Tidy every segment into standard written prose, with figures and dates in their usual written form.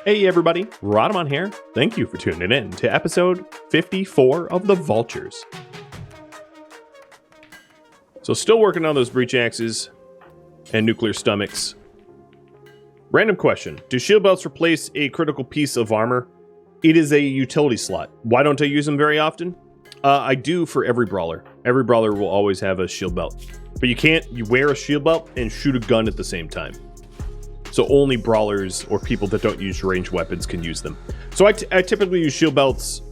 Hey everybody, Rhadamant here. Thank you for tuning in to episode 54 of the Vaultures. So still working on those breach axes and nuclear stomachs. Random question, do shield belts replace a critical piece of armor? It is a utility slot. Why don't I use them very often? I do for every brawler. Every brawler will always have a shield belt. But you wear a shield belt and shoot a gun at the same time. So only brawlers or people that don't use ranged weapons can use them. So I typically use shield belts,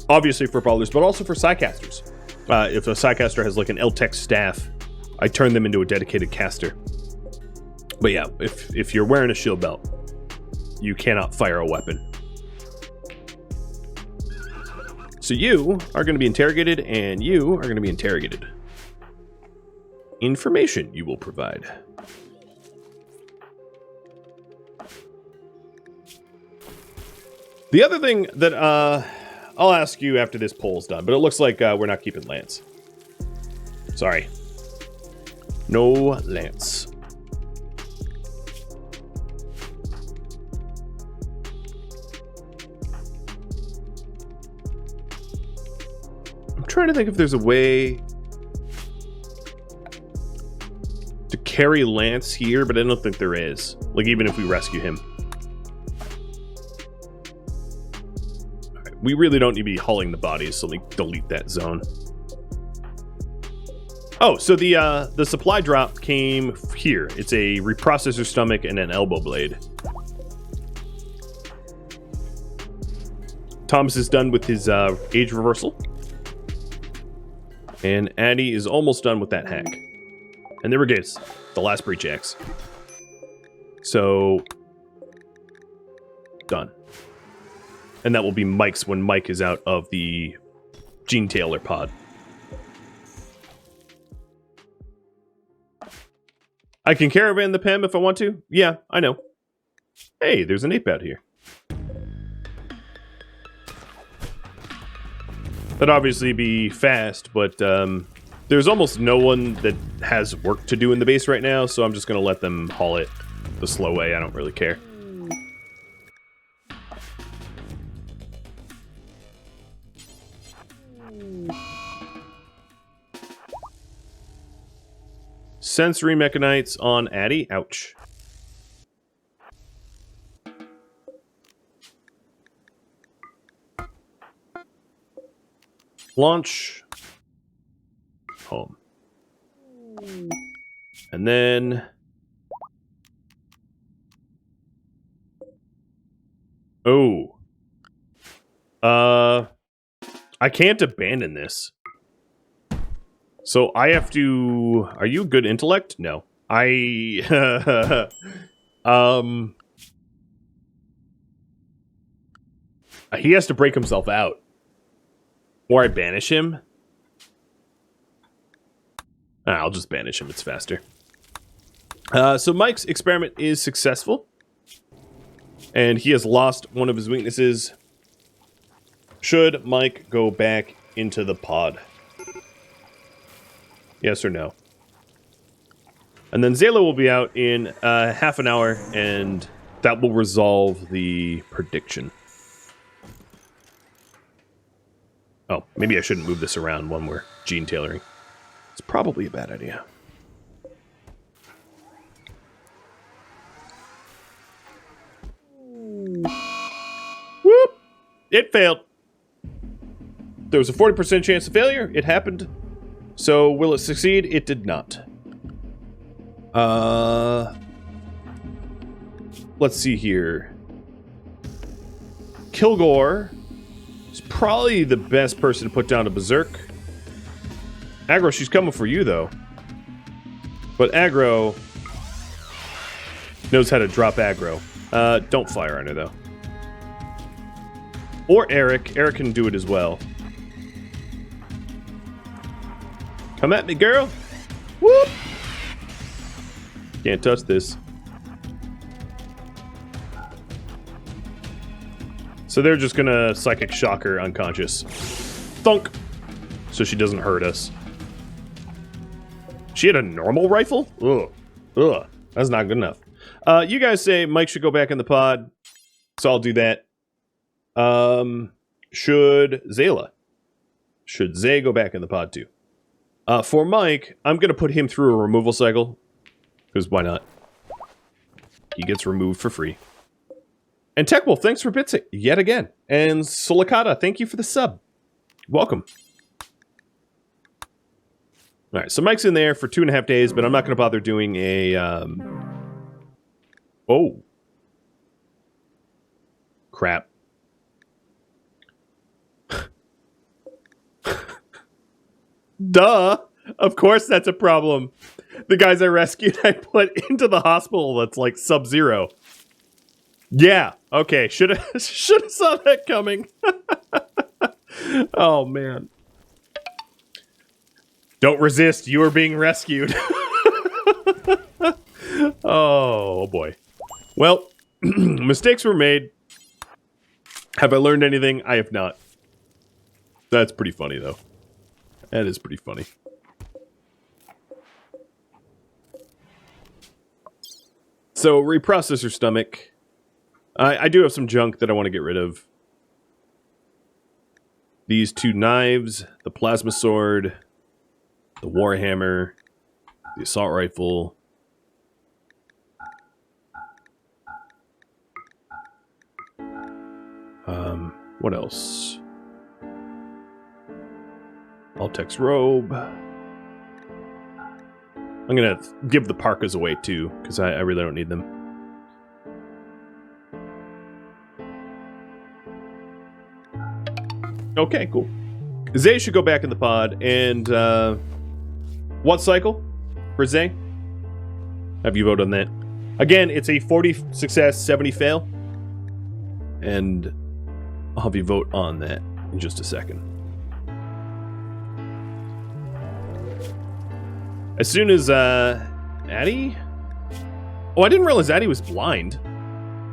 obviously for brawlers, but also for Psycasters. If a Psycaster has like an L-Tech staff, I turn them into a dedicated caster. But yeah, if you're wearing a shield belt, you cannot fire a weapon. So you are going to be interrogated, and you are going to be interrogated. Information you will provide. The other thing that I'll ask you after this poll's done, but it looks like we're not keeping Lance. Sorry. No Lance. I'm trying to think if there's a way to carry Lance here, but I don't think there is. Like, even if we rescue him. We really don't need to be hauling the bodies, so let me delete that zone. Oh, so the supply drop came here. It's a reprocessor stomach and an elbow blade. Thomas is done with his age reversal. And Addy is almost done with that hack. And there it is, the last breach axe. So, done. And that will be Mike's when Mike is out of the Gene Taylor pod. I can caravan the PEM if I want to. Yeah, I know. Hey, there's an ape out here. That'd obviously be fast, but there's almost no one that has work to do in the base right now, so I'm just going to let them haul it the slow way. I don't really care. Sensory mechanites on Addy. Ouch. Launch. Home. And then... Oh. I can't abandon this. So I have to... Are you good intellect? No. He has to break himself out. Or I banish him. I'll just banish him. It's faster. So Mike's experiment is successful. And he has lost one of his weaknesses. Should Mike go back into the pod? Yes or no? And then Zayla will be out in half an hour, and that will resolve the prediction. Oh, maybe I shouldn't move this around when we're gene tailoring. It's probably a bad idea. Whoop! It failed. There was a 40% chance of failure. It happened. So, will it succeed? It did not. Let's see here. Kilgore is probably the best person to put down a berserk. Aggro, she's coming for you, though. But Aggro knows how to drop aggro. Don't fire on her, though. Or Eric. Eric can do it as well. Come at me, girl. Whoop! Can't touch this. So they're just gonna psychic shock her unconscious. Thunk! So she doesn't hurt us. She had a normal rifle? Ugh. Ugh. That's not good enough. You guys say Mike should go back in the pod. So I'll do that. Should Zay go back in the pod too? For Mike, I'm going to put him through a removal cycle. Because why not? He gets removed for free. And TechWolf, thanks for bits yet again. And Solicata, thank you for the sub. Welcome. Alright, so Mike's in there for 2.5 days, but I'm not going to bother doing a... Oh. Crap. Duh! Of course that's a problem. The guys I rescued, I put into the hospital that's like sub-zero. Yeah, okay, should have saw that coming. Oh, man. Don't resist, you are being rescued. Oh, boy. Well, mistakes were made. Have I learned anything? I have not. That's pretty funny, though. That is pretty funny. So, reprocessor stomach. I do have some junk that I want to get rid of. These 2 knives, the plasma sword, the warhammer, the assault rifle. What else? Altex robe. I'm gonna give the parkas away too, because I really don't need them. Okay, cool. Zay should go back in the pod, and what cycle for Zay? Have you voted on that? Again, it's a 40 success, 70 fail. And I'll have you vote on that in just a second. As soon as, Addie? Oh, I didn't realize Addie was blind.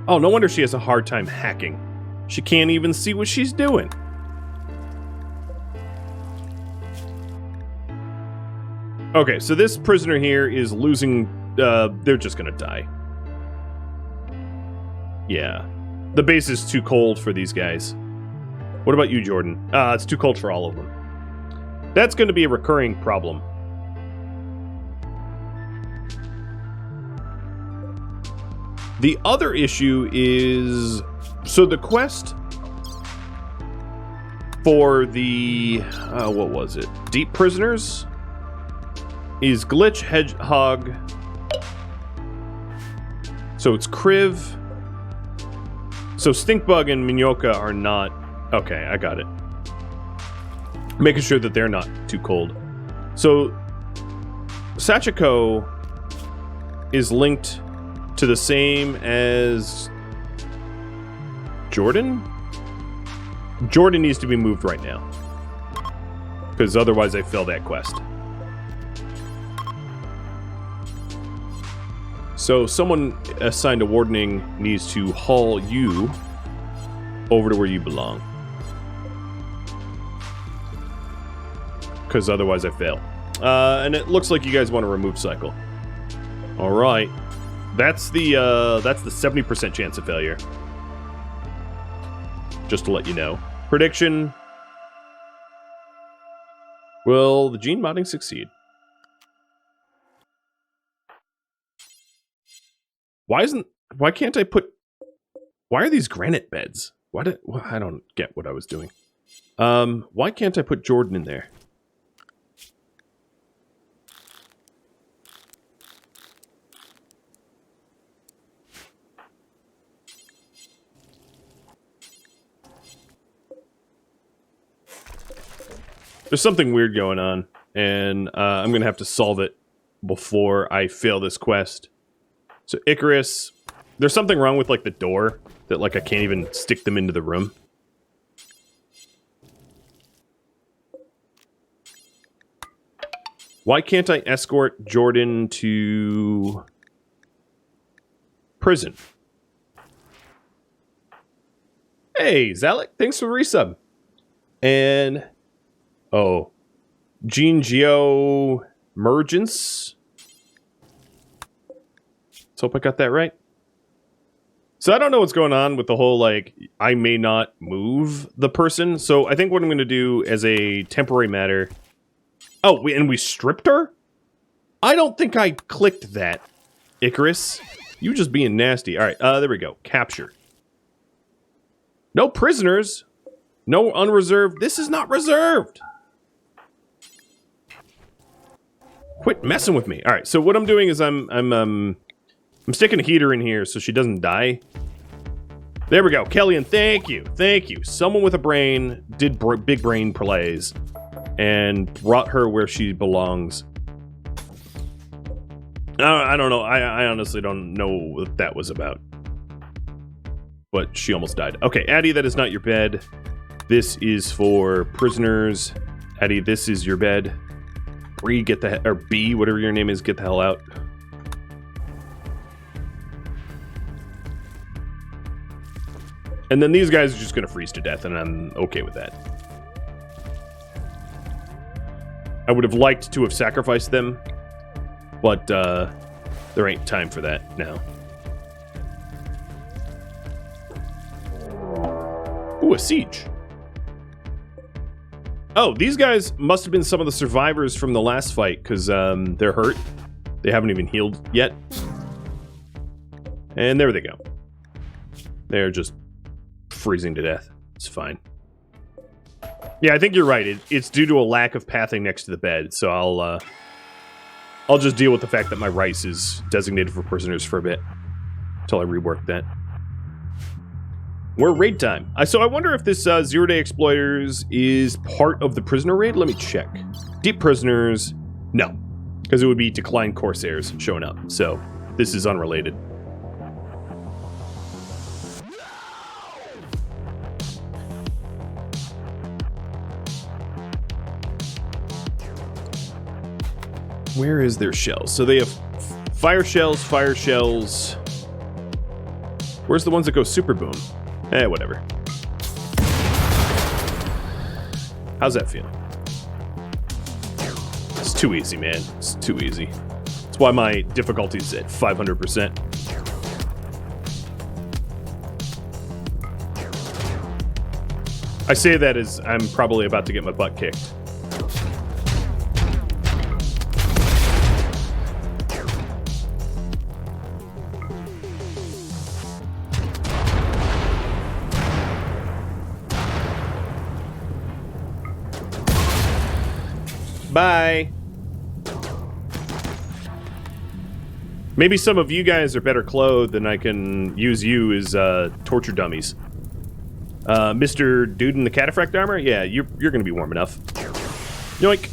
Oh, no wonder she has a hard time hacking. She can't even see what she's doing. Okay, so this prisoner here is losing, they're just gonna die. Yeah. The base is too cold for these guys. What about you, Jordan? It's too cold for all of them. That's gonna be a recurring problem. The other issue is... So the quest for the... what was it? Deep Prisoners? Is Glitch, Hedgehog... So it's Kriv. So Stinkbug and Minyoka are not... Okay, I got it. Making sure that they're not too cold. So Sachiko is linked to the same as Jordan? Jordan needs to be moved right now. Because otherwise I fail that quest. So someone assigned to wardening needs to haul you over to where you belong. Because otherwise I fail. And it looks like you guys want to remove cycle. Alright. That's the 70% chance of failure. Just to let you know. Prediction. Will the gene modding succeed? Why can't I put... Why are these granite beds? I don't get what I was doing. Why can't I put Jordan in there? There's something weird going on, and I'm going to have to solve it before I fail this quest. So Icarus, there's something wrong with like the door that like I can't even stick them into the room. Why can't I escort Jordan to prison? Hey, Zalek, thanks for the resub. And... Oh. Gene Geo Mergence. Let's hope I got that right. So I don't know what's going on with the whole, like, I may not move the person. So I think what I'm going to do as a temporary matter... Oh, and we stripped her? I don't think I clicked that, Icarus. You just being nasty. All right, there we go. Capture. No prisoners. No unreserved. This is not reserved. Quit messing with me. All right, so what I'm doing is I'm sticking a heater in here so she doesn't die. There we go. Kellyanne, thank you. Thank you. Someone with a brain did big brain plays and brought her where she belongs. I don't know. I honestly don't know what that was about. But she almost died. Okay, Addie, that is not your bed. This is for prisoners. Addie, this is your bed. Bree, get the... Or B, whatever your name is, get the hell out. And then these guys are just going to freeze to death, and I'm okay with that. I would have liked to have sacrificed them, but there ain't time for that now. Ooh, a siege. Oh, these guys must have been some of the survivors from the last fight, because they're hurt. They haven't even healed yet. And there they go. They're just freezing to death. It's fine. Yeah, I think you're right. It's due to a lack of pathing next to the bed, so I'll just deal with the fact that my rice is designated for prisoners for a bit until I rework that. We're raid time. So I wonder if this zero-day exploiters is part of the prisoner raid. Let me check. Deep prisoners, no, because it would be declined corsairs showing up. So this is unrelated. Where is their shells? So they have fire shells, fire shells. Where's the ones that go super boom? Whatever. How's that feel? It's too easy, man. It's too easy. That's why my difficulty's at 500%. I say that as I'm probably about to get my butt kicked. Bye. Maybe some of you guys are better clothed and I can use you as torture dummies. Mr. Dude in the cataphract armor? Yeah, you're gonna be warm enough. Yoink.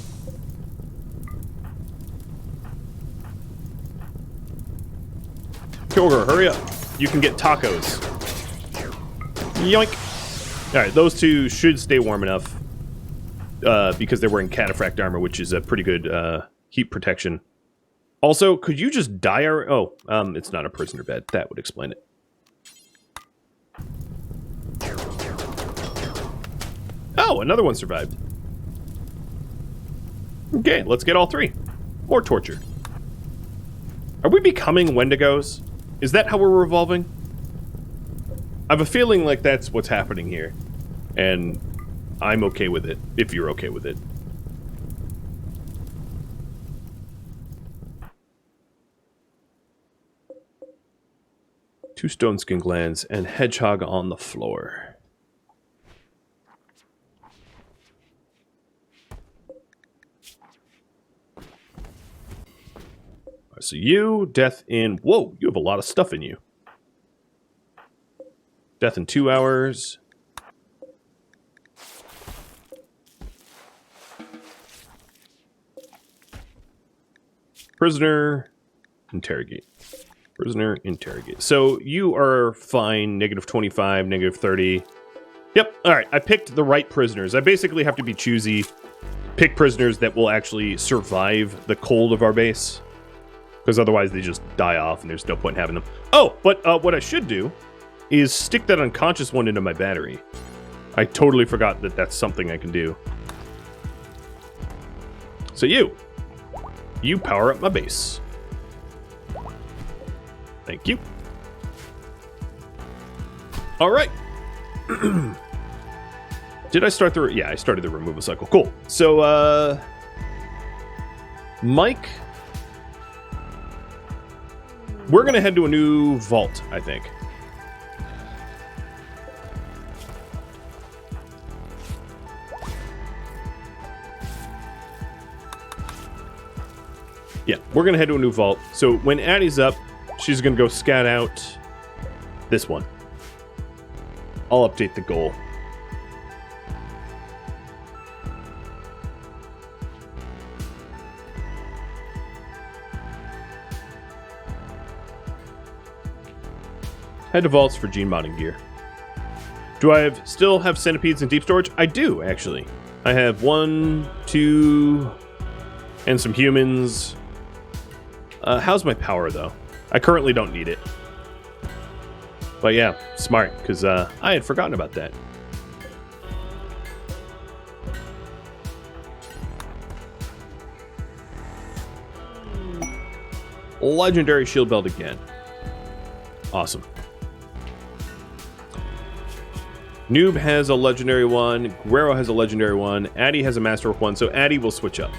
Kilgore, hurry up. You can get tacos. Yoink. Alright, those two should stay warm enough. Because they're wearing cataphract armor, which is a pretty good heat protection. Also, could you just die our... Oh, it's not a prisoner bed. That would explain it. Oh, another one survived. Okay, let's get all three. More torture. Are we becoming Wendigos? Is that how we're evolving? I have a feeling like that's what's happening here. And I'm okay with it, if you're okay with it. Two stone skin glands and hedgehog on the floor. Alright, so you, death in... Whoa, you have a lot of stuff in you. Death in 2 hours. Prisoner, interrogate. Prisoner, interrogate. So you are fine, -25, -30. Yep, alright, I picked the right prisoners. I basically have to be choosy, pick prisoners that will actually survive the cold of our base. Because otherwise they just die off and there's no point in having them. Oh, but what I should do is stick that unconscious one into my battery. I totally forgot that that's something I can do. So you power up my base. Thank you. All right. Did I start the... Yeah, I started the removal cycle. Cool. So, Mike... We're going to head to a new vault, I think. Yeah, we're going to head to a new vault. So when Addie's up, she's going to go scout out this one. I'll update the goal. Head to vaults for gene modding gear. Do I still have centipedes in deep storage? I do, actually. I have 1, 2, and some humans. How's my power, though? I currently don't need it. But yeah, smart, because I had forgotten about that. Legendary shield belt again. Awesome. Noob has a legendary one. Guerrero has a legendary one. Addy has a masterwork one, so Addy will switch up.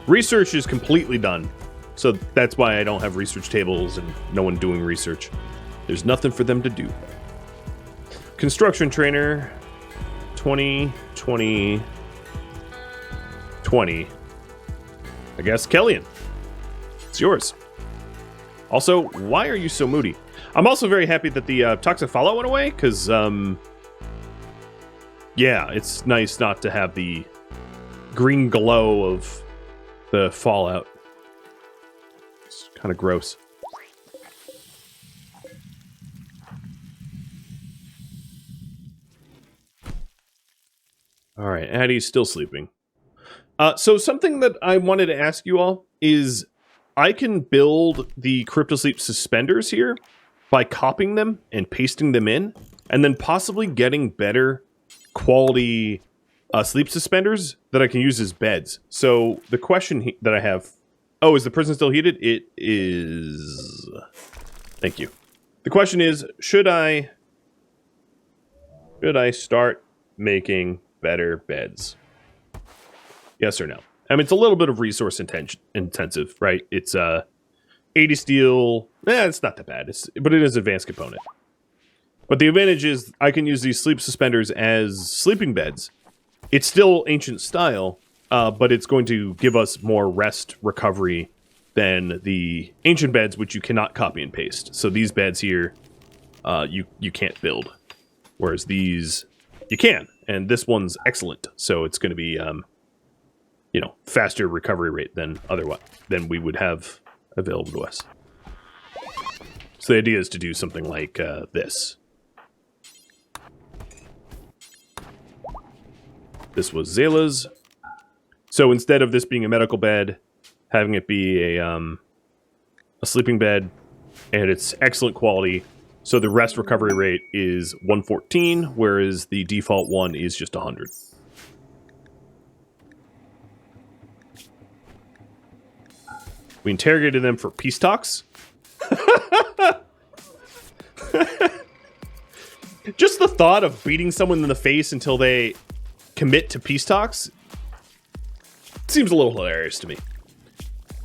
Research is completely done, so that's why I don't have research tables and no one doing research. There's nothing for them to do. Construction trainer, 20, 20, 20. I guess Kellyan, it's yours. Also, why are you so moody? I'm also very happy that the toxic fallout went away, because, yeah, it's nice not to have the green glow of the fallout. It's kind of gross. All right, Addie's still sleeping. So something that I wanted to ask you all is I can build the cryptosleep suspenders here by copying them and pasting them in, and then possibly getting better quality sleep suspenders that I can use as beds. So the question that I have... Oh, is the prison still heated? It is... Thank you. The question is, should I start making better beds? Yes or no? I mean, it's a little bit of resource intensive, right? It's 80 steel. It's not that bad. But it is an advanced component. But the advantage is I can use these sleep suspenders as sleeping beds. It's still ancient style, but it's going to give us more rest recovery than the ancient beds, which you cannot copy and paste. So these beds here, you can't build, whereas these you can. And this one's excellent, so it's going to be you know, faster recovery rate than we would have available to us. So the idea is to do something like this. This was Zayla's. So instead of this being a medical bed, having it be a sleeping bed, and it's excellent quality. So the rest recovery rate is 114, whereas the default one is just 100. We interrogated them for peace talks. Just the thought of beating someone in the face until they commit to peace talks seems a little hilarious to me.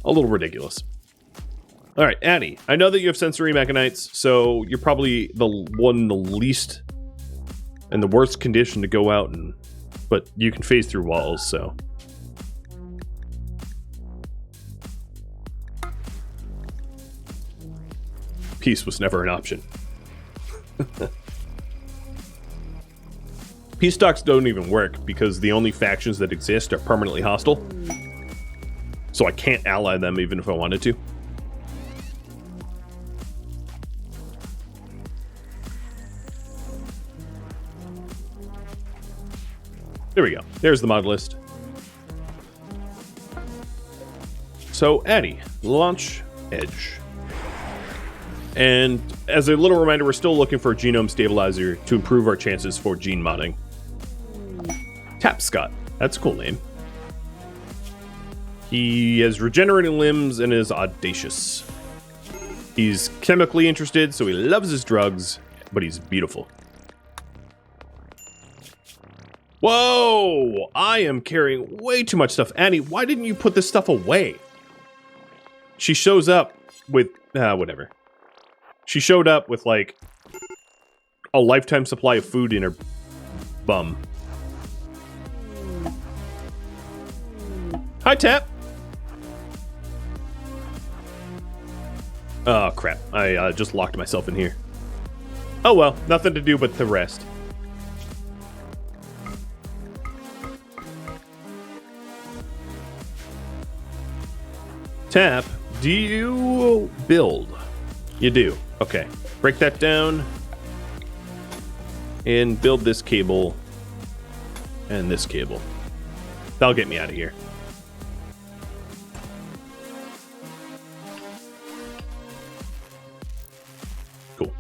A little ridiculous. All right, Addie, I know that you have sensory mechanites, so you're probably the one in the least and the worst condition to go out and... But you can phase through walls, so... Peace was never an option. Peace talks don't even work because the only factions that exist are permanently hostile. So I can't ally them even if I wanted to. There we go. There's the mod list. So, Addie, launch Edge. And as a little reminder, we're still looking for a genome stabilizer to improve our chances for gene modding. Tapscott. That's a cool name. He has regenerating limbs and is audacious. He's chemically interested, so he loves his drugs, but he's beautiful. Whoa! I am carrying way too much stuff. Annie, why didn't you put this stuff away? She shows up with... whatever. She showed up with, like, a lifetime supply of food in her bum. Hi, Tap! Oh, crap. I just locked myself in here. Oh, well. Nothing to do but the rest. Tap, do you build? You do. Okay. Break that down. And build this cable. And this cable. That'll get me out of here. Cool.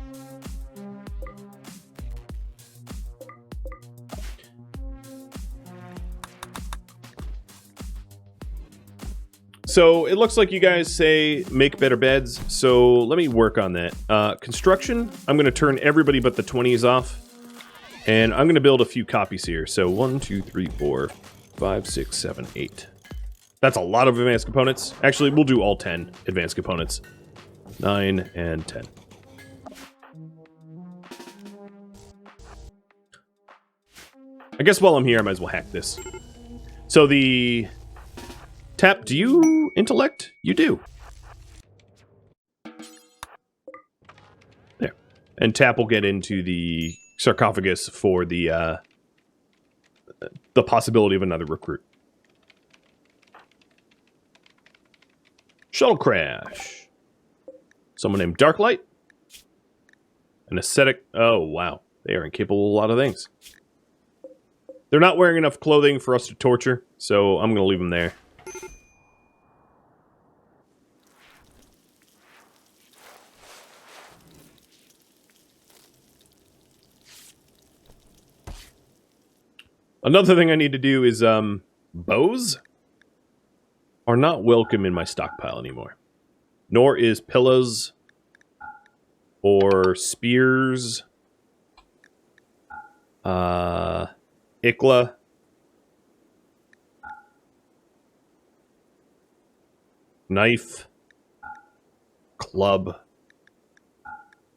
So it looks like you guys say make better beds. So let me work on that. Construction, I'm going to turn everybody but the 20s off. And I'm going to build a few copies here. So 1, 2, 3, 4, 5, 6, 7, 8. That's a lot of advanced components. Actually, we'll do all 10 advanced components. 9 and 10. I guess while I'm here, I might as well hack this. So the... Tap, do you intellect? You do. There. And Tap will get into the sarcophagus for the possibility of another recruit. Shuttle crash. Someone named Darklight. An ascetic. Oh, wow. They are incapable of a lot of things. They're not wearing enough clothing for us to torture, so I'm going to leave them there. Another thing I need to do is, bows are not welcome in my stockpile anymore. Nor is pillows or spears. Ikla. Knife. Club.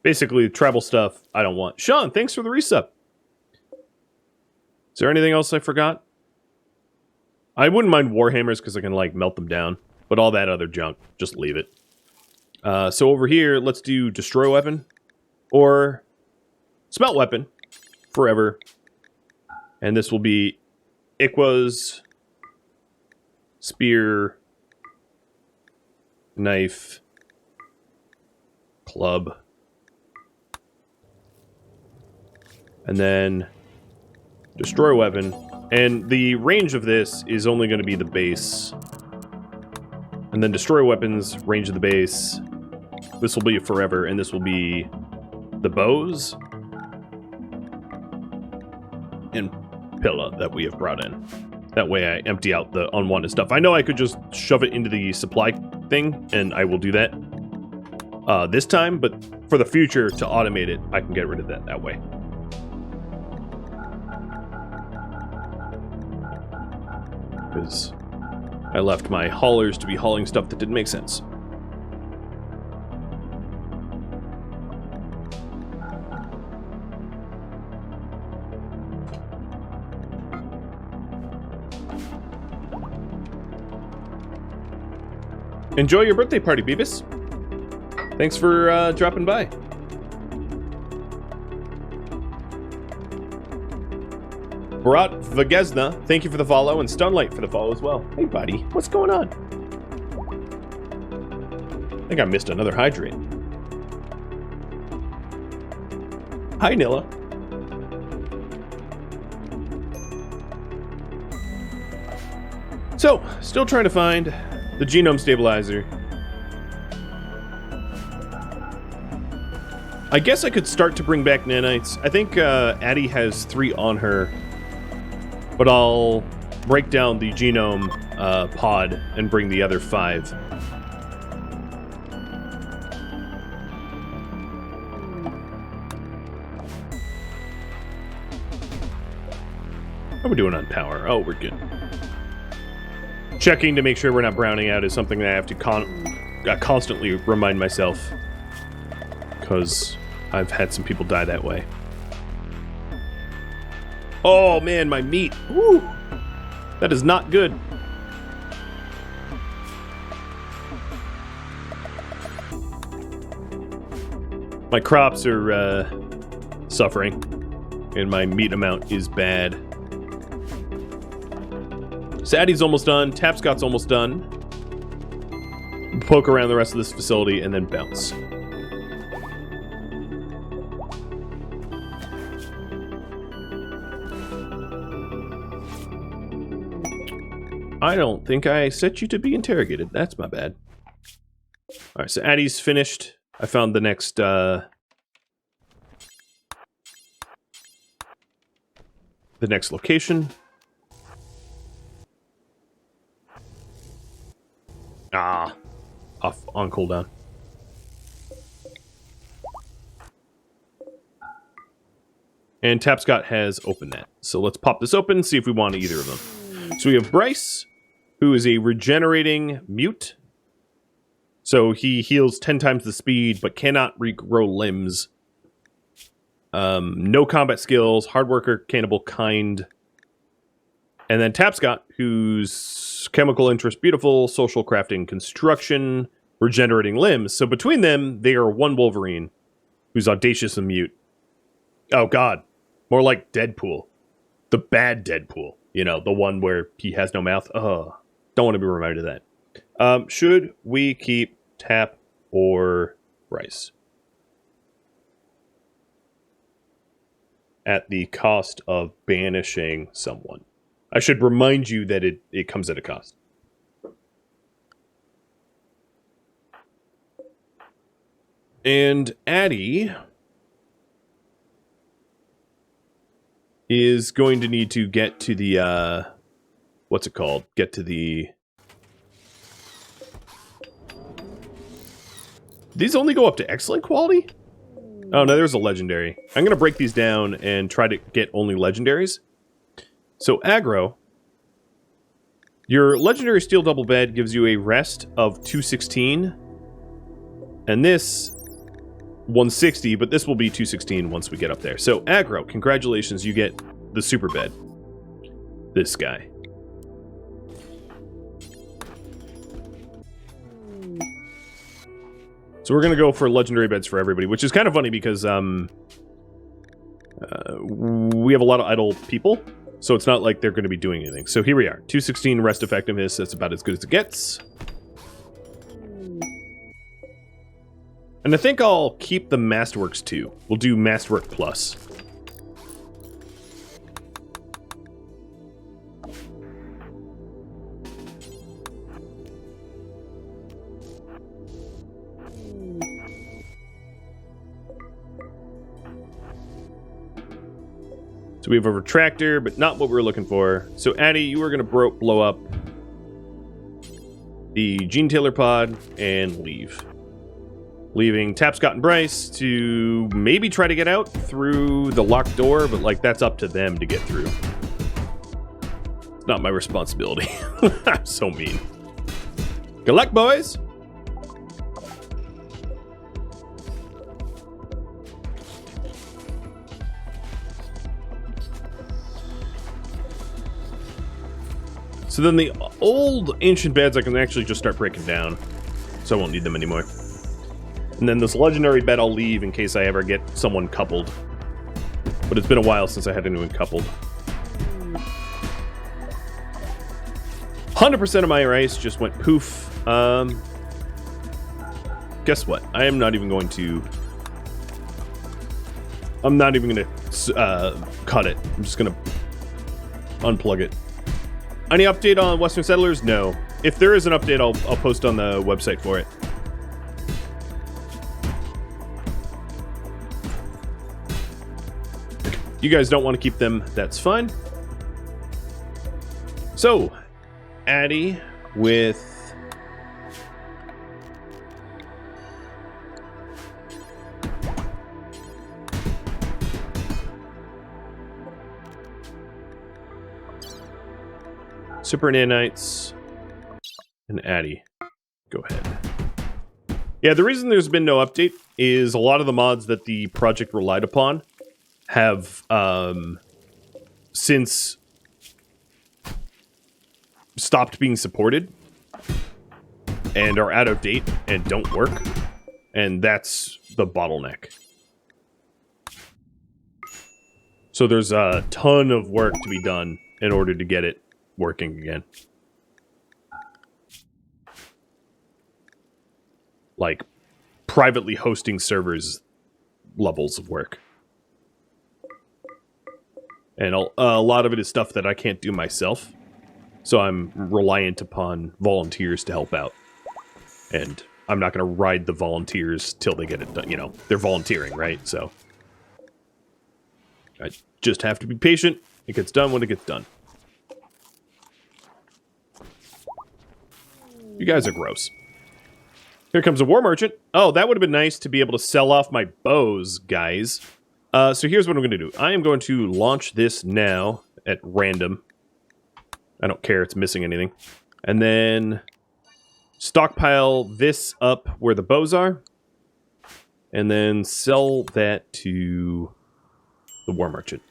Basically, tribal stuff I don't want. Sean, thanks for the resub. Is there anything else I forgot? I wouldn't mind warhammers because I can, like, melt them down. But all that other junk, just leave it. So over here, let's do destroy weapon. Or smelt weapon. Forever. And this will be Ikwa's spear, knife, club. And then destroy weapon. And the range of this is only going to be the base. And then destroy weapons, range of the base. This will be forever, and this will be the bows. And pillar that we have brought in. That way I empty out the unwanted stuff. I know I could just shove it into the supply thing, and I will do that this time, but for the future, to automate it, I can get rid of that way. Because I left my haulers to be hauling stuff that didn't make sense. Enjoy your birthday party, Beavis. Thanks for dropping by. Barat Vagesna, thank you for the follow, and Stunlight for the follow as well. Hey, buddy, what's going on? I think I missed another hydrate. Hi, Nilla. So, still trying to find the genome stabilizer. I guess I could start to bring back nanites. I think Addie has 3 on her. But I'll break down the genome pod and bring the other 5. are we doing on power? Oh, we're good. Checking to make sure we're not browning out is something that I have to constantly remind myself. Because I've had some people die that way. Oh man, my meat. Woo! That is not good. My crops are suffering, and my meat amount is bad. Saddy's almost done. Tapscott's almost done. Poke around the rest of this facility and then bounce. I don't think I set you to be interrogated. That's my bad. Alright, so Addie's finished. I found the next, the next location. Ah, off on cooldown. And Tapscott has opened that. So let's pop this open and see if we want either of them. So we have Bryce, who is a regenerating mute. So he heals 10 times the speed, but cannot regrow limbs. No combat skills, hard worker, cannibal, kind. And then Tapscott, who's chemical interest, beautiful, social crafting, construction, regenerating limbs. So between them, they are one Wolverine, who's audacious and mute. Oh god, more like Deadpool. The bad Deadpool. You know, the one where he has no mouth. Ugh, don't want to be reminded of that. Should we keep Tap or Bryce? At the cost of banishing someone. I should remind you that it comes at a cost. And Addie is going to need to get to the, what's it called? Get to the... These only go up to excellent quality? Oh, no, there's a legendary. I'm going to break these down and try to get only legendaries. So, aggro. Your legendary steel double bed gives you a rest of 216. And this, 160, but this will be 216 once we get up there. So, aggro, congratulations, you get the super bed. This guy. So we're going to go for legendary beds for everybody, which is kind of funny because we have a lot of idle people, so it's not like they're going to be doing anything. So here we are, 216 rest effectiveness, that's about as good as it gets. And I think I'll keep the Masterworks too. We'll do Masterwork Plus. So we have a retractor, but not what we were looking for. So Addie, you are going to blow up the Gene Taylor pod and leave. Leaving Tapscott and Bryce to maybe try to get out through the locked door, but like that's up to them to get through. It's not my responsibility. I'm so mean. Good luck, boys! So then the old ancient beds I can actually just start breaking down. So I won't need them anymore. And then this legendary bed I'll leave in case I ever get someone coupled. But it's been a while since I had anyone coupled. 100% of my rice just went poof. Guess what? I am not even going to... I'm not even going to cut it. I'm just going to unplug it. Any update on Western Settlers? No. If there is an update, I'll post on the website for it. You guys don't want to keep them, that's fine. So, Addie with... Super Nanites and Addy. Go ahead. Yeah, the reason there's been no update is a lot of the mods that the project relied upon have since stopped being supported and are out of date and don't work. And that's the bottleneck. So there's a ton of work to be done in order to get it working again. Like, privately hosting servers levels of work. And a lot of it is stuff that I can't do myself. So I'm reliant upon volunteers to help out. And I'm not going to ride the volunteers till they get it done. You know, they're volunteering, right? So I just have to be patient. It gets done when it gets done. You guys are gross. Here comes a war merchant. Oh, that would have been nice to be able to sell off my bows, guys. So here's what I'm going to do. I am going to launch this now at random. I don't care. It's missing anything. And then stockpile this up where the bows are. And then sell that to the war merchant.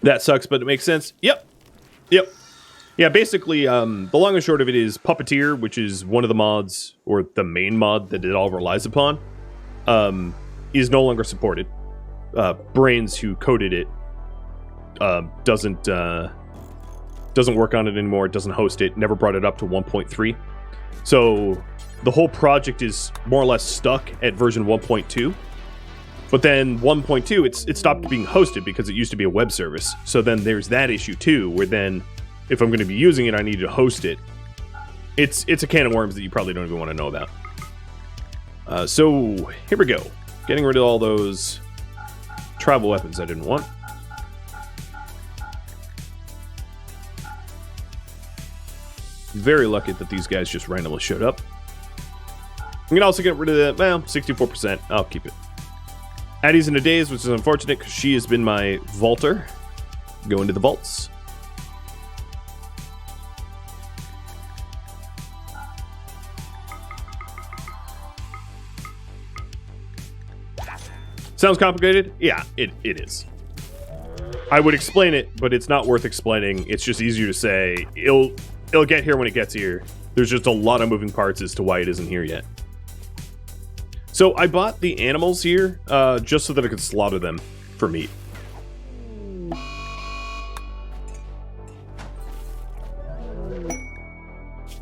That sucks, but it makes sense. Yep. Yep. Yeah, basically, the long and short of it is Puppeteer, which is one of the mods, or the main mod that it all relies upon, is no longer supported. Brains, who coded it, doesn't work on it anymore, doesn't host it, never brought it up to 1.3. So the whole project is more or less stuck at version 1.2. But then 1.2, it stopped being hosted because it used to be a web service. So then there's that issue too, where then if I'm going to be using it, I need to host it. It's a can of worms that you probably don't even want to know about. So here we go. Getting rid of all those travel weapons I didn't want. Very lucky that these guys just randomly showed up. I'm going to also get rid of that. Well, 64%. I'll keep it. Addie's in a daze, which is unfortunate because she has been my vaulter. Go into the vaults. Sounds complicated? Yeah, it is. I would explain it, but it's not worth explaining. It's just easier to say. It'll get here when it gets here. There's just a lot of moving parts as to why it isn't here yet. So I bought the animals here just so that I could slaughter them for meat.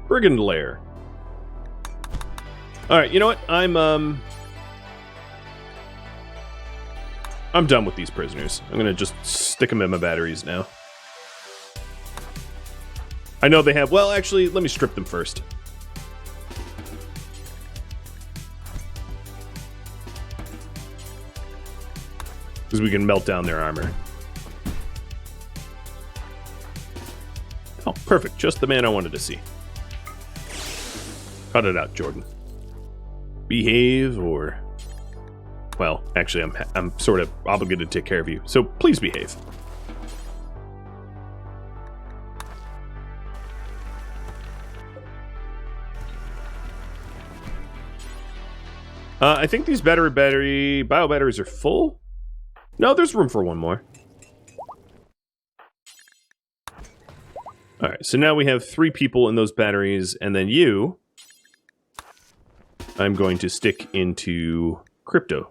Brigand Lair. Alright, you know what? I'm done with these prisoners. I'm gonna just stick them in my batteries now. I know they have... Well, actually, let me strip them first. Because we can melt down their armor. Oh, perfect. Just the man I wanted to see. Cut it out, Jordan. Behave, or... Well, actually, I'm sort of obligated to take care of you, so please behave. I think these bio batteries are full. No, there's room for one more. Alright, so now we have 3 people in those batteries, and then you... I'm going to stick into crypto.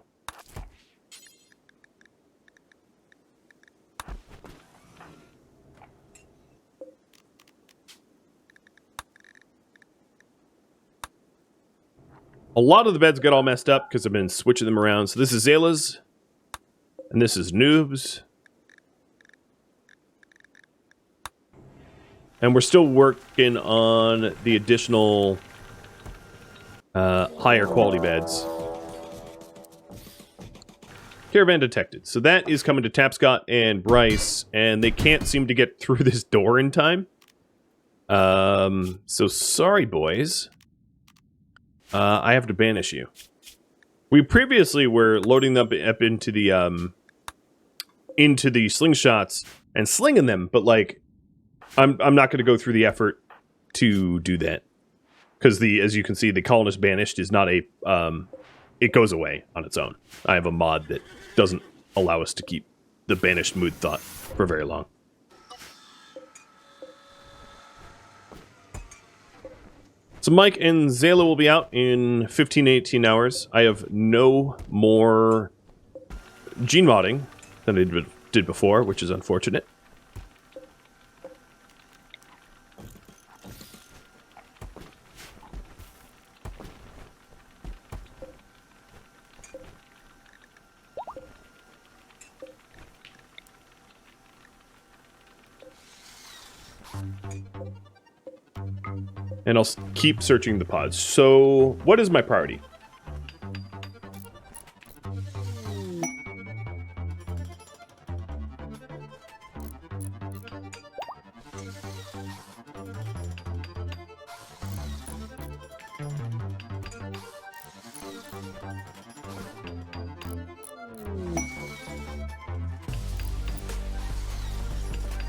A lot of the beds got all messed up because I've been switching them around. So this is Zayla's. And this is Noob's. And we're still working on the additional higher quality beds. Caravan detected. So that is coming to Tapscott and Bryce. And they can't seem to get through this door in time. So sorry, boys. I have to banish you. We previously were loading them up into the slingshots and slinging them, but like I'm not going to go through the effort to do that. Because as you can see, the colonist banished is not a... it goes away on its own. I have a mod that doesn't allow us to keep the banished mood thought for very long. So Mike and Zayla will be out in 15 to 18 hours. I have no more gene modding than I did before, which is unfortunate. And I'll keep searching the pods. So, what is my priority?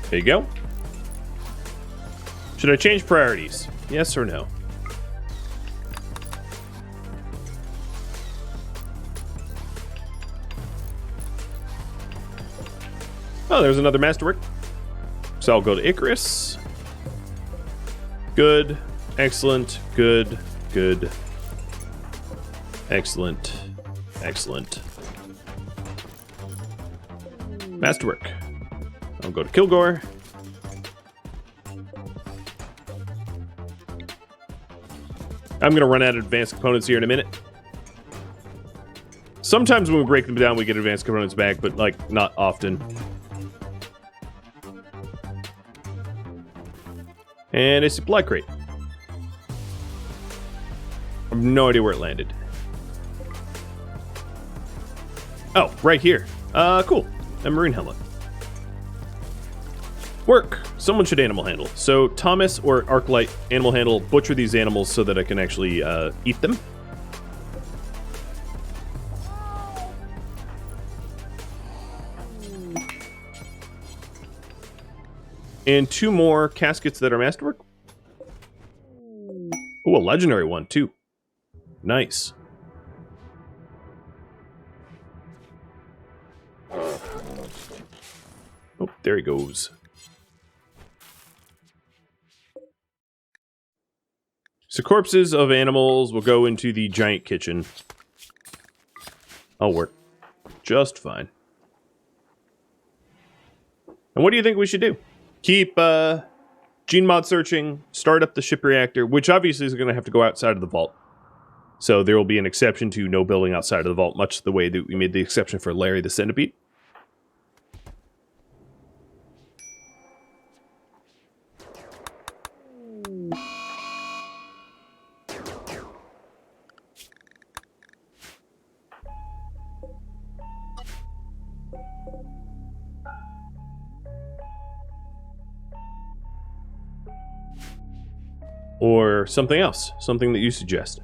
There you go. Should I change priorities? Yes or no? Oh, there's another masterwork. So I'll go to Icarus. Good. Excellent. Good. Good. Excellent. Excellent. Masterwork. I'll go to Kilgore. I'm going to run out of advanced components here in a minute. Sometimes when we break them down, we get advanced components back, but, like, not often. And a supply crate. I have no idea where it landed. Oh, right here. Cool. A marine helmet. Work. Someone should animal handle. So Thomas or Arclight animal handle, butcher these animals so that I can actually eat them. And 2 more caskets that are masterwork. Oh, a legendary one too. Nice. Oh, there he goes. So corpses of animals will go into the giant kitchen. I'll work just fine. And what do you think we should do? Keep gene mod searching, start up the ship reactor, which obviously is going to have to go outside of the vault. So there will be an exception to no building outside of the vault, much the way that we made the exception for Larry the Centipede. Or something else, something that you suggest.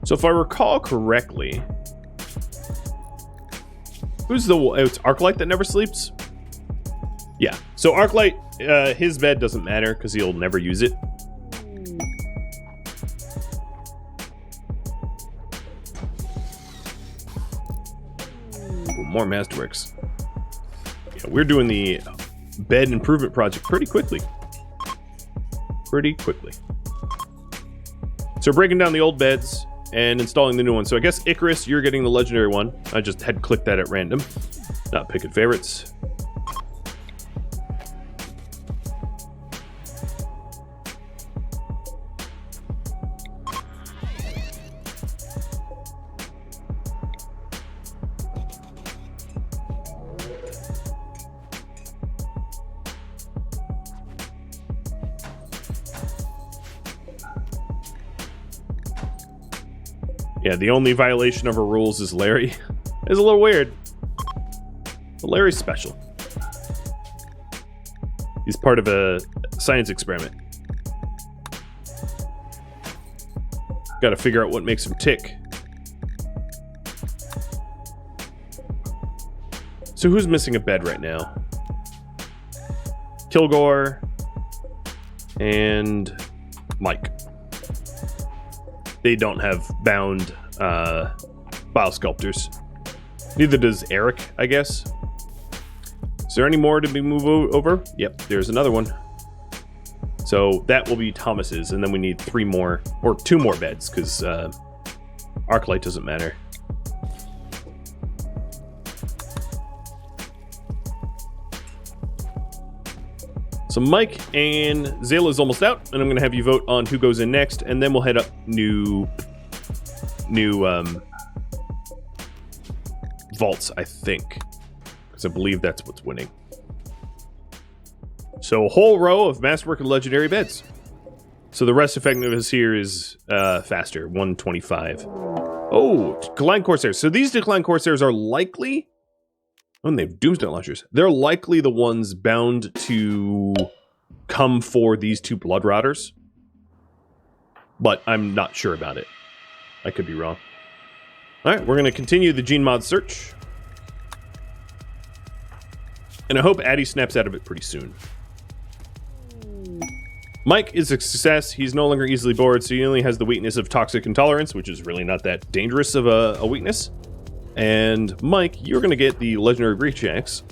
So if I recall correctly, it's Arclight that never sleeps? Yeah, so Arclight, his bed doesn't matter because he'll never use it. Ooh, more masterworks. Yeah, we're doing the bed improvement project pretty quickly. So breaking down the old beds and installing the new one. So I guess Icarus, you're getting the legendary one. I just had clicked that at random. Not picking favorites. Yeah, the only violation of our rules is Larry. It's a little weird. But Larry's special. He's part of a science experiment. Got to figure out what makes him tick. So who's missing a bed right now? Kilgore and Mike. They don't have bound biosculptors. Neither does Eric, I guess. Is there any more to be moved over? Yep, there's another one. So that will be Thomas's, and then we need 3 more, or 2 more beds, because Arclight doesn't matter. So Mike and Zayla's almost out, and I'm going to have you vote on who goes in next, and then we'll head up new vaults, I think, because I believe that's what's winning. So a whole row of Masterwork and Legendary beds. So the rest effectiveness here is faster, 125. Oh, Decline Corsairs. So these Decline Corsairs are likely... Oh, and they have Doomsday Launchers. They're likely the ones bound to come for these 2 Blood Rotters. But I'm not sure about it. I could be wrong. Alright, we're going to continue the gene mod search. And I hope Addy snaps out of it pretty soon. Mike is a success. He's no longer easily bored, so he only has the weakness of Toxic Intolerance, which is really not that dangerous of a weakness. And Mike, you're going to get the Legendary Breach Axe,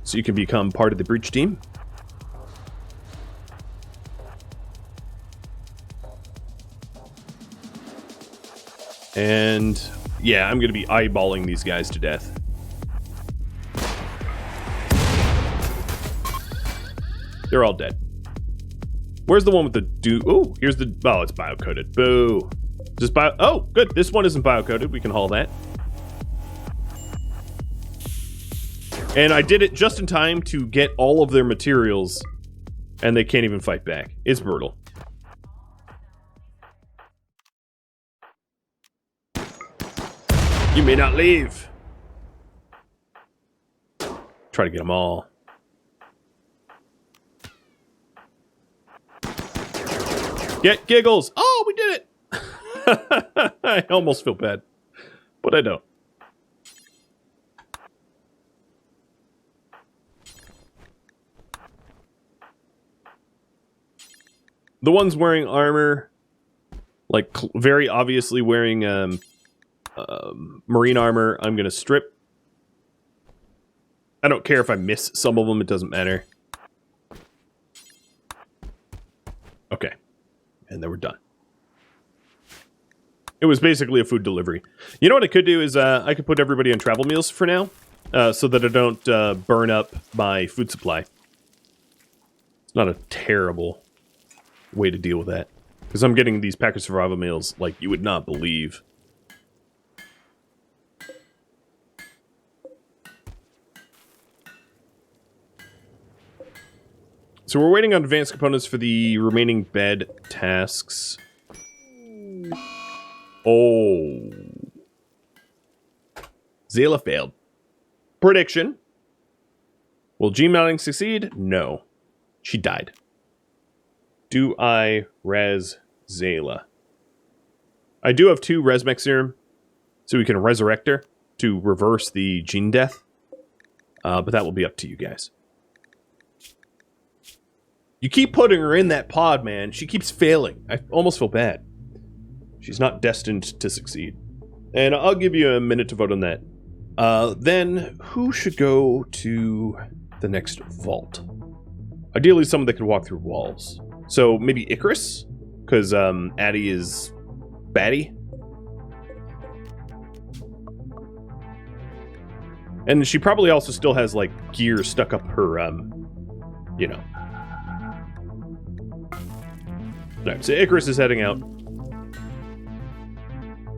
so you can become part of the Breach team. And yeah, I'm going to be eyeballing these guys to death. They're all dead. Where's the one with the Oh, here's the... Oh, it's bio-coded. Boo. Just bio... Oh, good. This one isn't bio-coded. We can haul that. And I did it just in time to get all of their materials, and they can't even fight back. It's brutal. You may not leave. Try to get them all. Get giggles. Oh, we did it. I almost feel bad, but I don't. The ones wearing armor, like very obviously wearing marine armor, I'm going to strip. I don't care if I miss some of them. It doesn't matter. Okay. And then we're done. It was basically a food delivery. You know what I could do is I could put everybody on travel meals for now, so that I don't burn up my food supply. It's not a terrible way to deal with that. Because I'm getting these pack of survival meals like you would not believe. So we're waiting on advanced components for the remaining bed tasks. Oh. Zayla failed. Prediction. Will G-mounting succeed? No. She died. Do I res Zayla? I do have 2 Resmec serum, so we can resurrect her to reverse the gene death. But that will be up to you guys. You keep putting her in that pod, man. She keeps failing. I almost feel bad. She's not destined to succeed. And I'll give you a minute to vote on that. Then, who should go to the next vault? Ideally, someone that could walk through walls. So, maybe Icarus? Because Addy is batty. And she probably also still has, like, gear stuck up her, you know. Alright, so Icarus is heading out.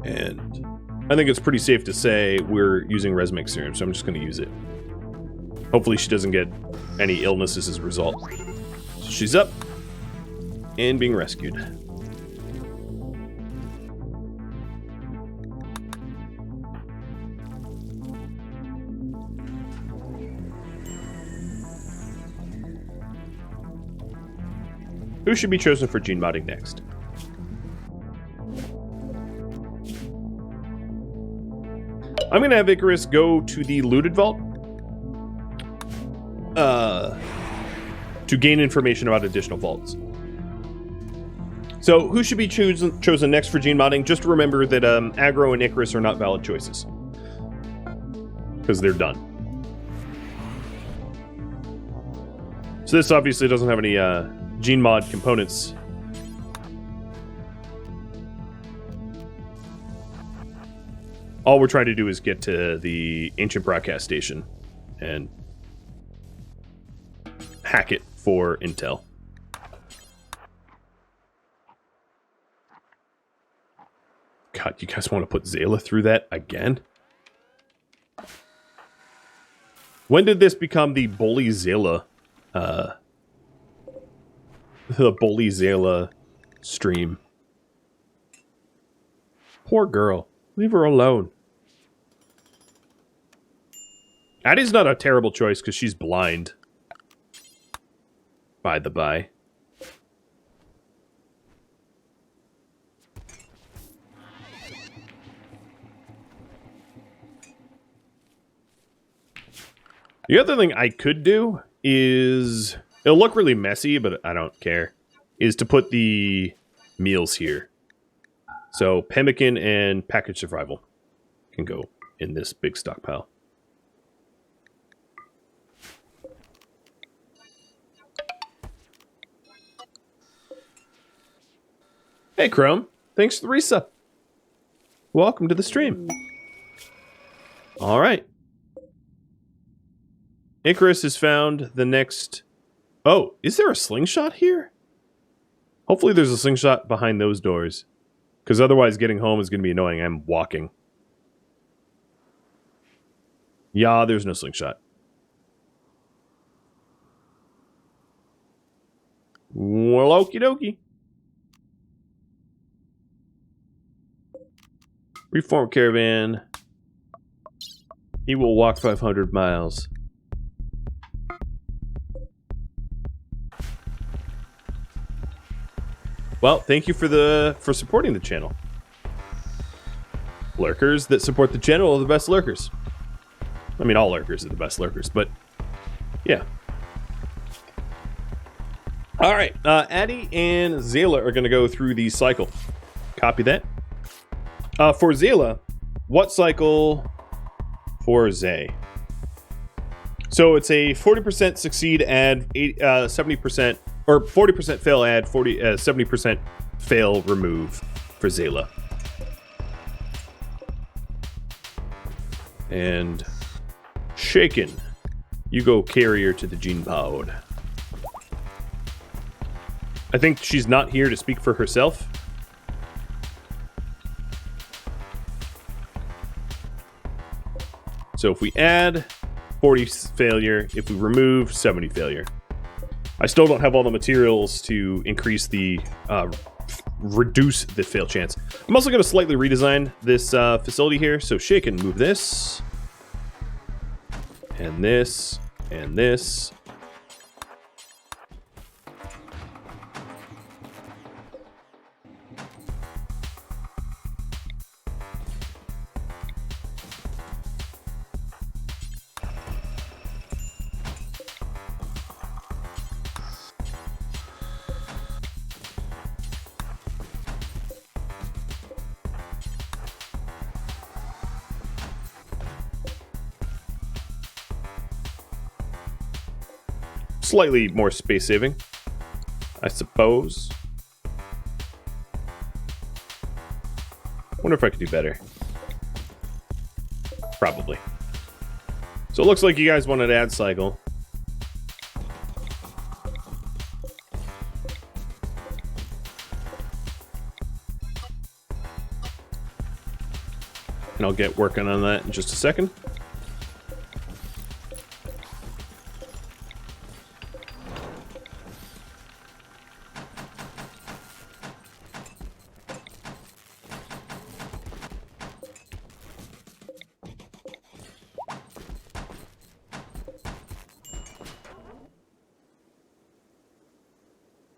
And I think it's pretty safe to say we're using Resmec serum, so I'm just going to use it. Hopefully she doesn't get any illnesses as a result. So she's up and being rescued. Who should be chosen for gene modding next? I'm going to have Icarus go to the looted vault to gain information about additional vaults. So, who should be chosen next for gene modding? Just remember that Aggro and Icarus are not valid choices. Because they're done. So this obviously doesn't have any gene mod components. All we're trying to do is get to the ancient broadcast station and hack it for intel. God, you guys want to put Zayla through that again? When did this become the Bully Zayla, the Bully Zayla stream? Poor girl. Leave her alone. Addie's not a terrible choice because she's blind. By the by. The other thing I could do is, it'll look really messy, but I don't care, is to put the meals here. So pemmican and package survival can go in this big stockpile. Hey Chrome, thanks for the resub. Welcome to the stream. All right. Icarus has found the next... Oh, is there a slingshot here? Hopefully there's a slingshot behind those doors. Because otherwise getting home is going to be annoying. I'm walking. Yeah, there's no slingshot. Well, okie dokie. Reform Caravan. He will walk 500 miles. Well, thank you for supporting the channel. Lurkers that support the channel are the best lurkers. I mean, all lurkers are the best lurkers, but yeah. All right, Addie and Zayla are going to go through the cycle. Copy that. For Zayla, what cycle for Zay? So it's a 40% succeed, add 70%, or 40% fail, add 70% fail, remove for Zayla. And Shaken, you go carrier to the gene pod. I think she's not here to speak for herself. So if we add 40 failure, if we remove 70 failure. I still don't have all the materials to increase the, reduce the fail chance. I'm also going to slightly redesign this facility here. So Shaken, move this. And this. And this. Slightly more space saving, I suppose. Wonder if I could do better. Probably. So it looks like you guys wanted to add cycle. And I'll get working on that in just a second.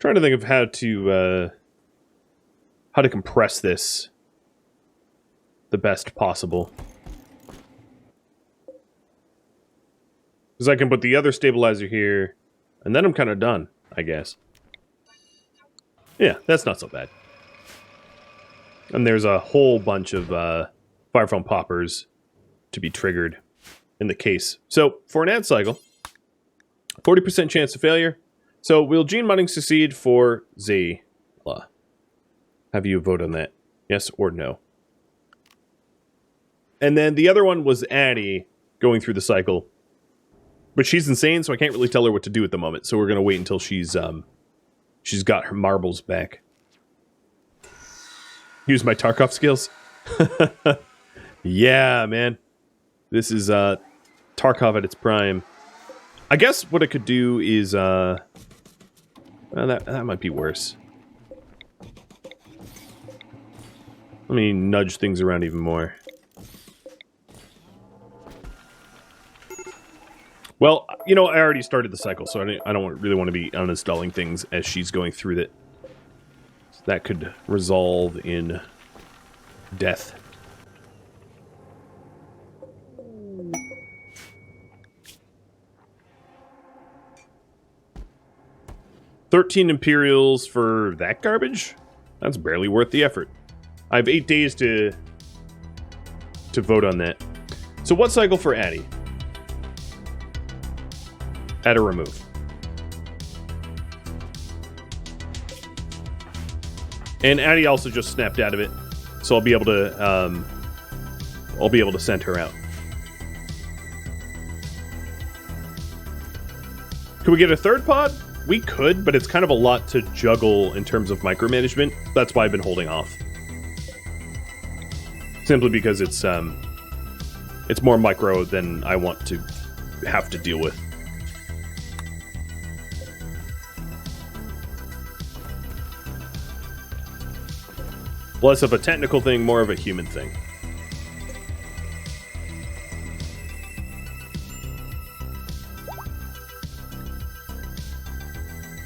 Trying to think of how to compress this the best possible. Because I can put the other stabilizer here, and then I'm kind of done, I guess. Yeah, that's not so bad. And there's a whole bunch of fire foam poppers to be triggered in the case. So, for an ad cycle, 40% chance of failure. So, will gene modding succeed for Zayla? Have you vote on that? Yes or no? And then the other one was Addie going through the cycle. But she's insane, so I can't really tell her what to do at the moment. So we're going to wait until she's got her marbles back. Use my Tarkov skills. Yeah, man. This is Tarkov at its prime. I guess what I could do is... well, that might be worse. Let me nudge things around even more. Well, you know, I already started the cycle, so I don't really want to be uninstalling things as she's going through it. So that could resolve in death. $13 Imperials for that garbage? That's barely worth the effort. I have 8 days to vote on that. So what cycle for Addie? Add or remove. And Addie also just snapped out of it, so I'll be able to send her out. Could we get a third pod? We could, but it's kind of a lot to juggle in terms of micromanagement. That's why I've been holding off. Simply because it's more micro than I want to have to deal with. Less of a technical thing, more of a human thing.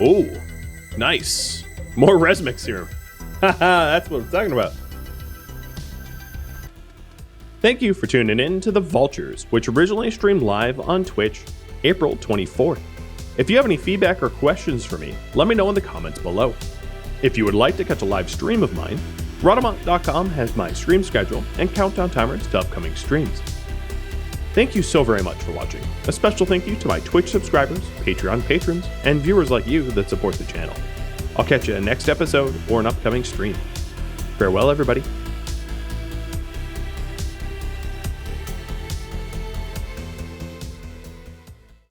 Oh, nice. More Resmix serum. Haha, that's what I'm talking about. Thank you for tuning in to the Vaultures, which originally streamed live on Twitch, April 24th. If you have any feedback or questions for me, let me know in the comments below. If you would like to catch a live stream of mine, Rhadamant.com has my stream schedule and countdown timers to upcoming streams. Thank you so very much for watching. A special thank you to my Twitch subscribers, Patreon patrons, and viewers like you that support the channel. I'll catch you in next episode or an upcoming stream. Farewell, everybody.